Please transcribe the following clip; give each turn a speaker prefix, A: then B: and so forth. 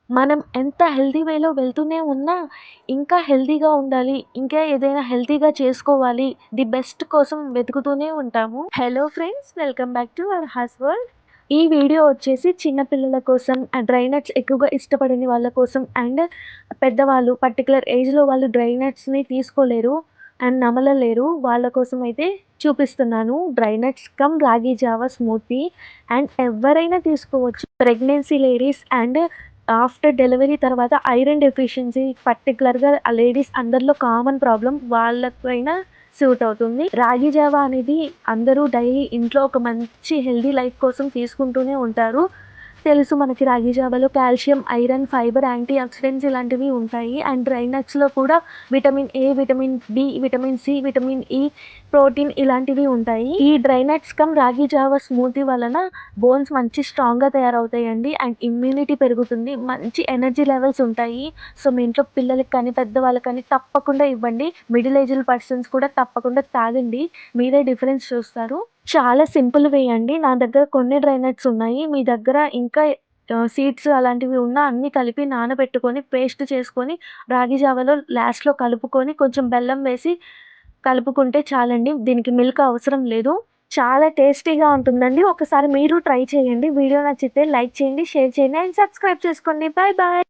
A: మనం ఎంత హెల్తీ వేలో వెళ్తూనే ఉన్నా, ఇంకా హెల్తీగా ఉండాలి, ఇంకా ఏదైనా హెల్తీగా చేసుకోవాలి, ది బెస్ట్ కోసం వెతుకుతూనే ఉంటాము. Hello friends, welcome back to our has world. ఈ వీడియో వచ్చేసి చిన్న పిల్లల కోసం, డ్రై నట్స్ ఎక్కువగా ఇష్టపడని వాళ్ళ కోసం, అండ్ పెద్దవాళ్ళు పర్టికులర్ ఏజ్‌లో వాళ్ళు డ్రై నట్స్‌ని తీసుకోలేరు అండ్ నమలలేరు. వాళ్ళ కోసం అయితే చూపిస్తున్నాను. డ్రై నట్స్ కమ్ రాగి జావా స్మూతీ అండ్ ఎవరైనా తీసుకోవచ్చు. Pregnancy ladies and after delivery తర్వాత ఐరన్ డెఫిషియన్సీ పర్టికులర్‌గా లేడీస్ అందరిలో కామన్ ప్రాబ్లమ్. వాళ్ళకైనా సూట్ అవుతుంది. రాగి జావా అనేది అందరూ డైలీ ఇంట్లో ఒక మంచి హెల్తీ లైఫ్ కోసం తీసుకుంటూనే ఉంటారు. తెలుసు మనకి రాగి జావాలో calcium, iron, fibre, antioxidants ఇలాంటివి ఉంటాయి. అండ్ డ్రై నట్స్‌లో కూడా vitamin A, vitamin B, vitamin C, vitamin E, protein ఇలాంటివి ఉంటాయి. ఈ డ్రై నట్స్ కమ్ రాగి జావా స్మూతీ వలన బోన్స్ మంచి స్ట్రాంగ్‌గా తయారవుతాయండి. అండ్ ఇమ్యూనిటీ పెరుగుతుంది. మంచి ఎనర్జీ లెవెల్స్ ఉంటాయి. సో, మీ ఇంట్లో పిల్లలకి కానీ, పెద్దవాళ్ళకి కానీ తప్పకుండా ఇవ్వండి. మిడిల్ ఏజ్డ్ పర్సన్స్ కూడా తప్పకుండా తాగండి. మీరే డిఫరెన్స్ చూస్తారు. చాలా సింపుల్ వే అండి. నా దగ్గర కొన్ని డ్రై నట్స్ ఉన్నాయి. మీ దగ్గర ఇంకా సీడ్స్ అలాంటివి ఉన్నా అన్నీ కలిపి నానబెట్టుకొని, పేస్ట్ చేసుకొని, రాగి జావలో లాస్ట్‌లో కలుపుకొని, కొంచెం బెల్లం వేసి కలుపుకుంటే చాలండి. దీనికి మిల్క్ అవసరం లేదు. చాలా టేస్టీగా ఉంటుందండి. ఒకసారి మీరు ట్రై చేయండి. వీడియో నచ్చితే లైక్ చేయండి, షేర్ చేయండి అండ్ సబ్స్క్రైబ్ చేసుకోండి. Bye bye.